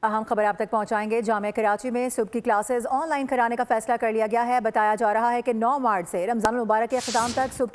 اہم خبر آپ تک پہنچائیں گے۔ جامعہ کراچی میں صبح کی کلاسز آن لائن کرانے کا فیصلہ کر لیا گیا ہے۔ بتایا جا رہا ہے کہ 9 مارچ سے رمضان المبارک کے اختتام تک صبح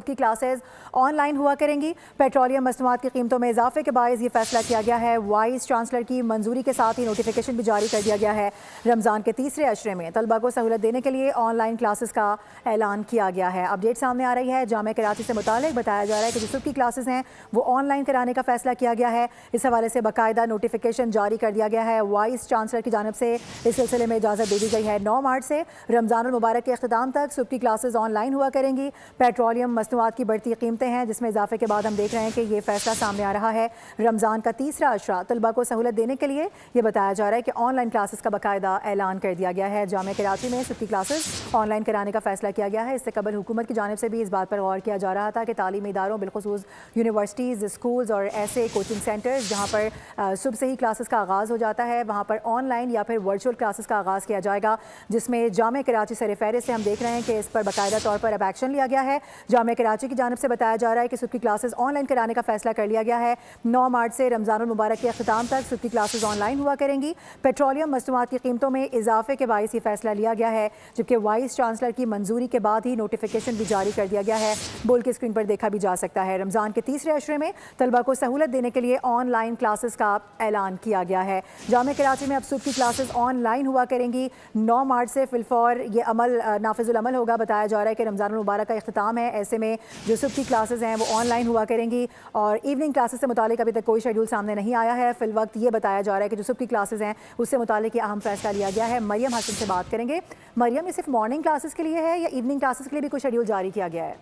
کی کلاسز آن لائن ہوا کریں گی۔ پیٹرولیم مصنوعات کی قیمتوں میں اضافے کے باعث یہ فیصلہ کیا گیا ہے۔ وائس چانسلر کی منظوری کے ساتھ ہی نوٹیفیکیشن بھی جاری کر دیا گیا ہے۔ رمضان کے تیسرے عشرے میں طلبہ کو سہولت دینے کے لیے آن لائن کلاسز کا اعلان کیا گیا ہے۔ اپڈیٹ سامنے آ رہی ہے۔ جامعہ کراچی سے متعلق بتایا جا رہا ہے کہ جو صبح کی کلاسز ہیں وہ آن لائن کرانے کا فیصلہ کیا گیا ہے۔ اس حوالے سے باقاعدہ نوٹیفیکیشن جاری کر دیا گیا ہے۔ وائس چانسلر کی جانب سے اس سلسلے میں اجازت دے دی گئی ہے۔ 9 مارچ سے رمضان المبارک کے اختتام تک صبح کی کلاسز آن لائن ہوا کریں گی۔ پیٹرولیم مصنوعات کی بڑھتی قیمتیں ہیں جس میں اضافے کے بعد ہم دیکھ رہے ہیں کہ یہ فیصلہ سامنے آ رہا ہے۔ رمضان کا تیسرا عشرہ طلبہ کو سہولت دینے کے لیے یہ بتایا جا رہا ہے کہ آن لائن کلاسز کا باقاعدہ اعلان کر دیا گیا ہے۔ جامعہ کراچی میں صبح کی کلاسز آن لائن کرانے کا فیصلہ کیا گیا ہے۔ اس سے قبل حکومت کی جانب سے بھی اس بات پر غور کیا جا رہا تھا کہ تعلیمی اداروں بالخصوص یونیورسٹیز، اسکولز اور ایسے کوچنگ سینٹرز جہاں پر صبح سے ہی کلاسز کا آغاز ہو جاتا ہے وہاں پر آن لائن یا پھر ورچوئل کلاسز کا آغاز کیا جائے گا، جس میں جامعہ کراچی سر فہرست سے ہم دیکھ رہے ہیں کہ اس پر باقاعدہ طور پر اب ایکشن لیا گیا ہے۔ جامعہ کراچی کی جانب سے بتایا جا رہا ہے کہ صبح کی کلاسز آن لائن کرانے کا فیصلہ کر لیا گیا ہے۔ 9 مارچ سے رمضان المبارک کے اختتام تک صبح کی کلاسز آن لائن ہوا کریں گی۔ پیٹرولیم مصنوعات کی قیمتوں میں اضافے کے باعث یہ فیصلہ لیا گیا ہے، جبکہ وائس چانسلر کی منظوری کے بعد ہی نوٹیفیکیشن بھی جاری کر دیا گیا ہے۔ بول کے اسکرین پر دیکھا بھی جا سکتا ہے۔ رمضان کے تیسرے عشرے میں طلبہ کو سہولت دینے کے لیے آن لائن کلاسز کا اعلان کیا گیا ہے۔ جامعہ کراچی میں اب صبح کی کلاسز آن لائن ہوا کریں گی۔ 9 مارچ سے فی الفور یہ عمل نافذ العمل ہوگا۔ بتایا جا رہا ہے کہ رمضان المبارک کا اختتام ہے، ایسے میں جو صبح کی کلاسز ہیں وہ آن لائن ہوا کریں گی، اور ایوننگ کلاسز سے متعلق ابھی تک کوئی شیڈول سامنے نہیں آیا ہے۔ فی الوقت یہ بتایا جا رہا ہے کہ جو صبح کی کلاسز ہیں اس سے متعلق یہ اہم فیصلہ لیا گیا ہے۔ مریم حسن سے بات کریں گے۔ مریم، یہ صرف مارننگ کلاسز کے لیے ہے یا ایوننگ کلاسز کے لیے بھی کوئی شیڈول جاری کیا گیا ہے؟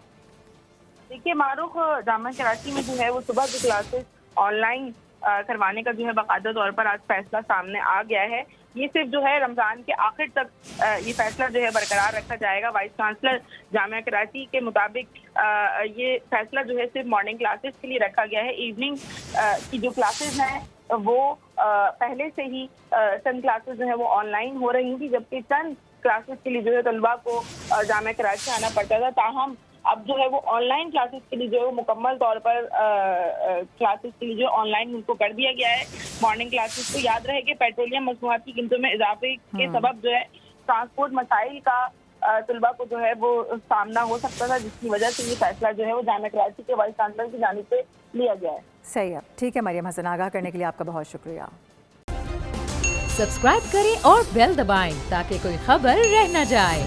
دیکھیے معروف، جامعہ کراچی میں جو ہے وہ صبح کی کلاسز آن لائن کروانے کا جو ہے باقاعدہ طور پر آج فیصلہ سامنے آ گیا ہے۔ یہ صرف جو ہے رمضان کے آخر تک یہ فیصلہ جو ہے برقرار رکھا جائے گا۔ وائس چانسلر جامعہ کراچی کے مطابق یہ فیصلہ جو ہے صرف مارننگ کلاسز کے لیے رکھا گیا ہے۔ ایوننگ کی جو کلاسز ہیں وہ پہلے سے ہی چند کلاسز جو ہے وہ آن لائن ہو رہی تھی، جبکہ چند کلاسز کے لیے جو ہے طلباء کو جامعہ کراچی آنا پڑتا تھا۔ تاہم اب جو ہے وہ آن لائن کلاسز کے لیے جو ہے مکمل طور پر کلاسز کے لیے جو آن لائن ان کو کر دیا گیا ہے۔ مارننگ کلاسز کو یاد رہے کہ پیٹرولیم مصنوعات کی قیمتوں میں اضافے کے سبب جو ہے ٹرانسپورٹ مسائل کا طلباء کو جو ہے وہ سامنا ہو سکتا تھا، جس کی وجہ سے یہ فیصلہ جو ہے وہ جامعہ کراچی کے وائس چانسلر کی جانب سے لیا گیا ہے۔ صحیح ہے، ٹھیک ہے مریم حسن، آگاہ کرنے کے لیے آپ کا بہت شکریہ۔ سبسکرائب کریں اور بیل دبائیں تاکہ کوئی خبر رہ نہ جائے۔